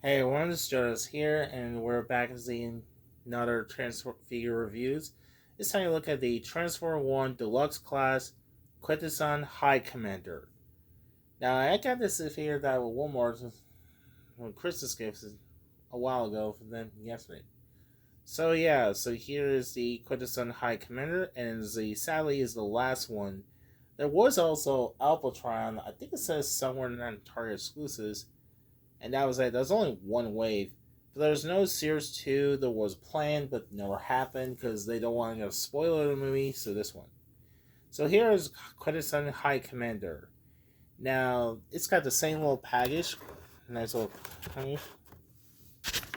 Hey everyone, it's Jonas here, and we're back as another Transform figure reviews. This time we look at the Transform 1 Deluxe Class Quintesson High Commander. Now, I got this figure that with Walmart when Christmas gifts a while ago, then yesterday. So here is the Quintesson High Commander, and sadly is the last one. There was also Alphatron, I think it says somewhere in that Target exclusives, and that was it. There was only one wave. But there's no Series 2 that was planned but never happened because they don't want to spoil the movie, so this one. So here is Quintesson High Commander. Now, it's got the same little package. Nice little package.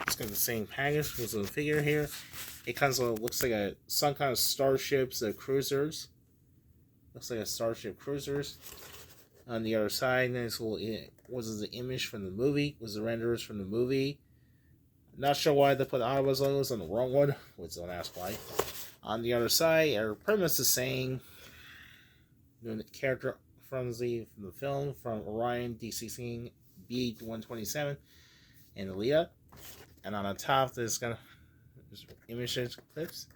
It's got the same package with the figure here. It kind of looks like some kind of starships, cruisers. Looks like a starship cruisers. On the other side, nice little was the image from the movie, was the renders from the movie. Not sure why they put Ottawa's logos on the wrong one, which don't ask why. On the other side are pretty much the same. Doing the character from the film from Orion D16 B127 and Alita. And on the top there's gonna image clips.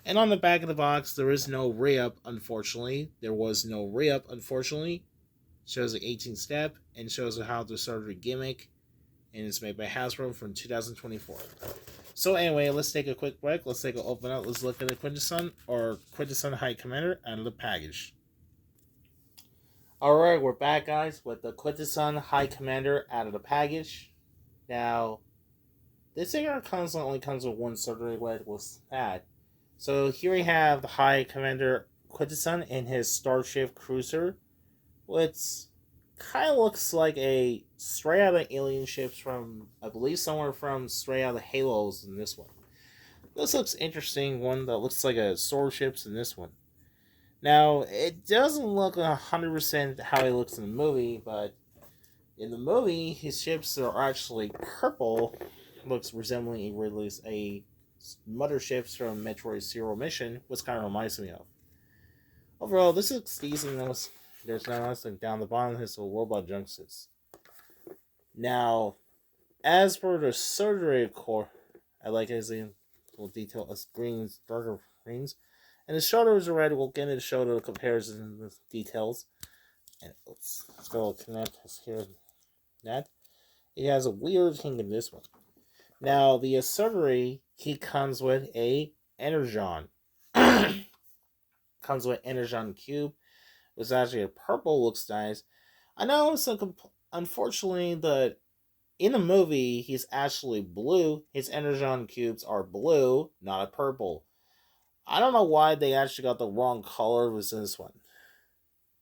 And on the back of the box there is no re-up, unfortunately. There was no re-up, unfortunately. Shows the 18 step and shows how the surgery gimmick, and it's made by Hasbro from 2024. So anyway, let's take a quick break. Let's take an open up. Let's look at the Quintesson High Commander out of the package. Alright, we're back, guys, with the Quintesson High Commander out of the package. Now, this figure only comes with one surgery, what was that? So here we have the High Commander Quintesson in his Starship Cruiser, which kind of looks like a straight out of alien ships from, I believe, somewhere from straight out of Halos in this one. This looks interesting, one that looks like a sword ships in this one. Now, it doesn't look 100% how he looks in the movie, but in the movie, his ships are actually purple, looks resembling a motherships from Metroid Zero Mission, which kind of reminds me of. Overall, this looks decent. There's nothing down the bottom. His little robot junksuits. Now, as for the surgery core, I like his little detail as greens, darker greens, and his shoulders are red. We'll get into the shoulder comparison and the details. And let's go connect here. That it has a weird thing in this one. Now, the surgery he comes with a Energon. Comes with Energon cube. It's actually a purple, looks nice. I know unfortunately that in the movie he's actually blue. His Energon cubes are blue, not a purple. I don't know why they actually got the wrong color with this one.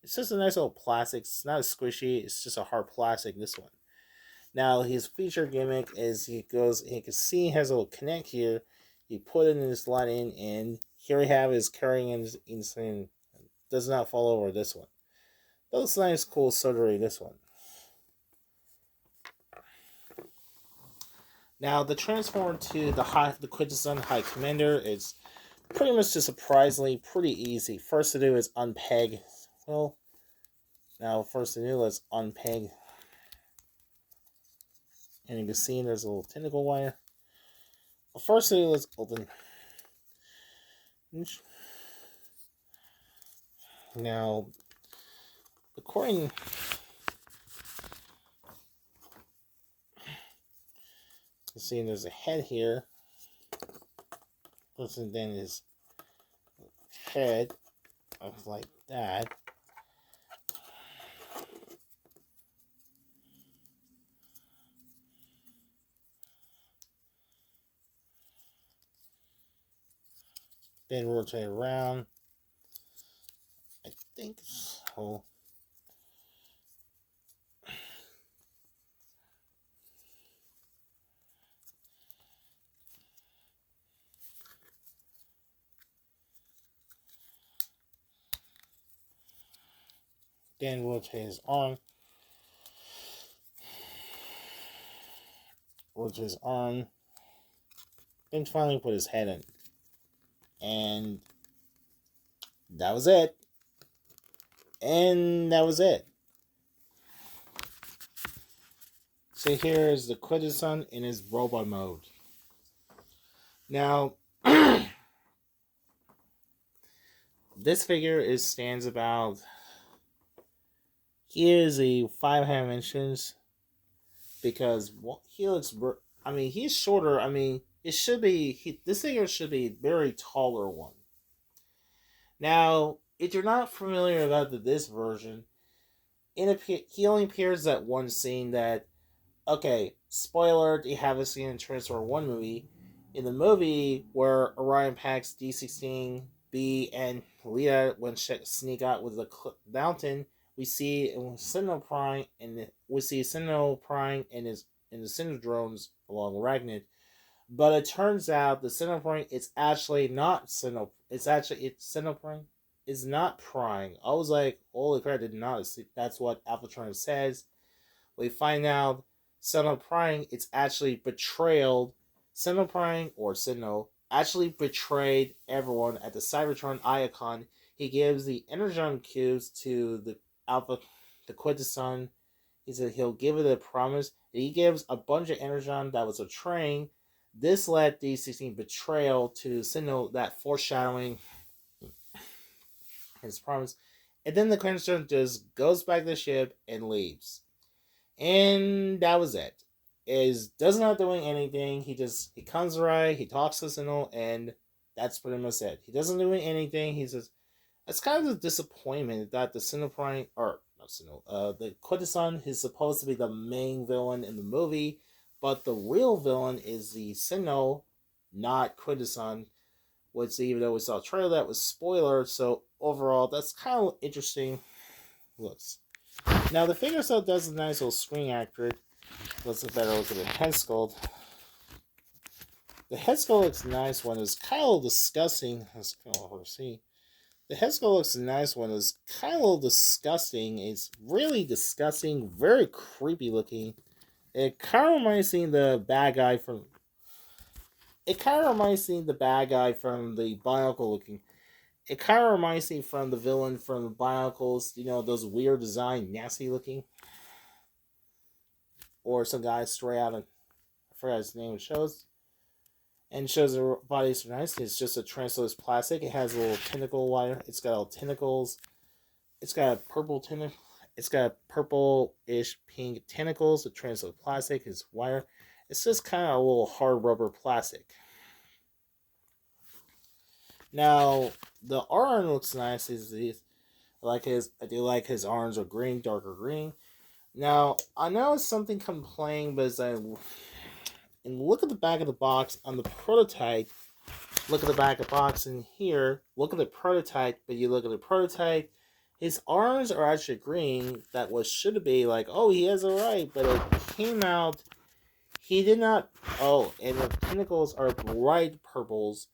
It's just a nice little plastic. It's not squishy. It's just a hard plastic. This one. Now his feature gimmick is you can see he has a little connect here. You put it in this slot in, and here we have his carrying insane. Does not fall over this one. Looks nice, cool surgery, this one. Now, the transform to the Quintesson High Commander is pretty much just surprisingly pretty easy. First to do is unpeg. Well, now first to do, let's unpeg. And you can see there's a little tentacle wire. Well, first to do, let's open. Now, according you see, there's a head here. And then his head looks like that. Then rotate around. I think so. Then rotate his arm. Rotate his arm. Then finally put his head in. And that was it. So here is the Quintesson in his robot mode. Now, this figure stands about. He is a 5.5 inches because he looks. I mean, he's shorter. I mean, it should be. This figure should be a very taller one. Now, if you're not familiar about this version, he only appears that one scene that. Okay, spoiler, you haven't seen in Transformer 1 movie. In the movie where Orion packs D16B and Leah when sneak out with the mountain, we see Sinnoh Prime and we see Sinnoh Prime and his and the Sinnoh drones along Ragnet. But it turns out the Sinnoh Prime it's actually not Sinnoh. It's Sinnoh Prime is not Prime. I was like, holy crap! I did not see. That's what Alphatron says. We find out Sinnoh Prime, it's actually betrayal. Sinnoh Prime, or Sinnoh, actually betrayed everyone at the Cybertron Icon. He gives the Energon cubes to the Quintesson. He said he'll give it a promise. He gives a bunch of Energon that was betraying. This led D16 betrayal to Sinnoh, that foreshadowing his promise. And then the Quintesson just goes back to the ship and leaves. And that was it. Is does not doing anything. He comes right, he talks to Sinnoh, and that's pretty much it. He doesn't do anything. He says it's kind of a disappointment that the Sinnoh Prime or not Sinnoh, the Quintesson is supposed to be the main villain in the movie, but the real villain is the Sinnoh, not Quintesson. Which even though we saw a trailer that was spoiler, so overall that's kind of interesting looks. Now the figure itself does a nice little screen accurate. Let's better look at the head sculpt. The head sculpt looks nice when it's kind of disgusting. That's kind of hard to see. The head sculpt looks nice when it's kind of a little disgusting. It's really disgusting, very creepy looking. It kind of reminds me of the bad guy from. It kind of reminds me of the bad guy from the Bionicle looking. It kind of reminds me from the villain from the Bionicles. You know, those weird design, nasty looking. Or some guy straight out of, I forgot his name, shows the body so nice. It's just a translucent plastic. It has a little tentacle wire. It's got little tentacles. It's got a purple tentacle. It's got purple-ish pink tentacles. The translucent plastic is wire. It's just kind of a little hard rubber plastic. Now the arm looks nice. I do like his arms are green, darker green. Now, I know it's something complaining, but and look at the back of the box on the prototype. Look at the back of the box in here. Look at the prototype, but you look at the prototype. His arms are actually green. That should be like, oh, he has a right, but it came out. He did not. Oh, and the tentacles are bright purples.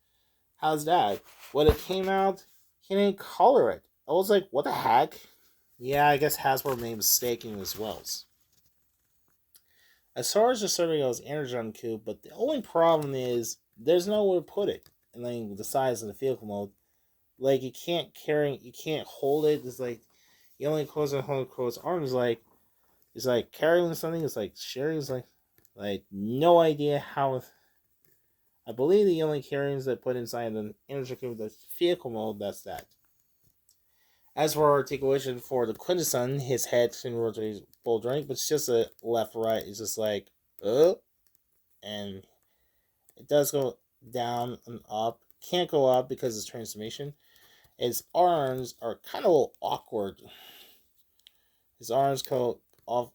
How's that? When it came out, he didn't color it. I was like, what the heck? Yeah, I guess Hasbro made a mistake as well. As far as the survey goes, Energon Cube, but the only problem is there's nowhere to put it. And then the size of the vehicle mode, like you can't hold it. It's like you only close and hold close arms. It's like carrying something. It's like sharing. It's like no idea how. I believe the only carryings that put inside the Energon Cube, the vehicle mode, that's that. As for articulation for the Quintesson, his head can rotate full joint, but it's just a left right. It's just like and it does go down and up. Can't go up because it's transformation. His arms are kind of a little awkward. His arms go off.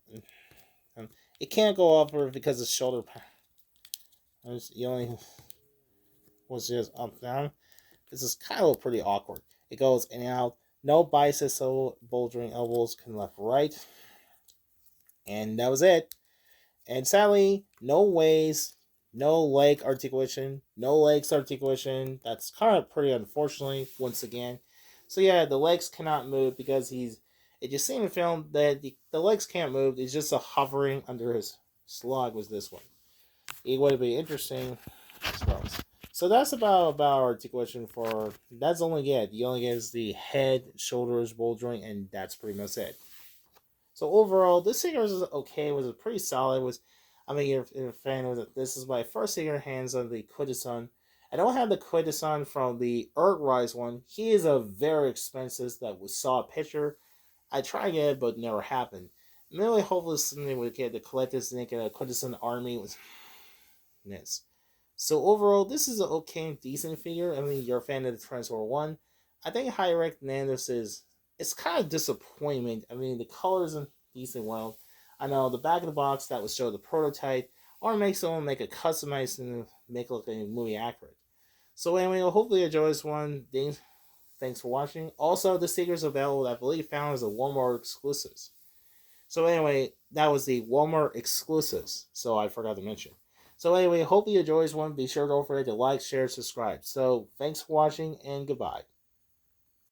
It can't go upward because his shoulder. You only was just up down. This is kind of pretty awkward. It goes in and out. No biceps, so bouldering elbows can left right. And that was it. And sadly, no waist, no leg articulation, no legs articulation. That's kind of pretty unfortunately, once again. So yeah, the legs cannot move because if you see in the film that the legs can't move, it's just a hovering under his slug was this one. It would be interesting as well. So that's about articulation for. That's only it. You only get is the head, shoulders, bowl joint, and that's pretty much it. So overall, this figure was okay. It was pretty solid. It was, I mean, you're a fan. This is my first figure hands on the Quintesson. I don't have the Quintesson from the Earthrise one. He is a very expensive that we saw a picture. I tried to get it, but never happened. Maybe hopefully someday we get the collectors and get a Quintesson army with this. So overall, this is an okay, decent figure. I mean, you're a fan of the Transformer One. I think High Nandos is it's kind of disappointment. I mean, the colors are decent. Well, I know the back of the box that would show the prototype, or make someone make a customized and make it look a movie accurate. So anyway, hopefully you enjoy this one. Thanks for watching. Also, this figure is available, I believe, found as a Walmart exclusives. So anyway, that was the Walmart exclusives. So I forgot to mention. So anyway, hope you enjoy this one. Be sure to don't forget to like, share, subscribe. So thanks for watching and goodbye.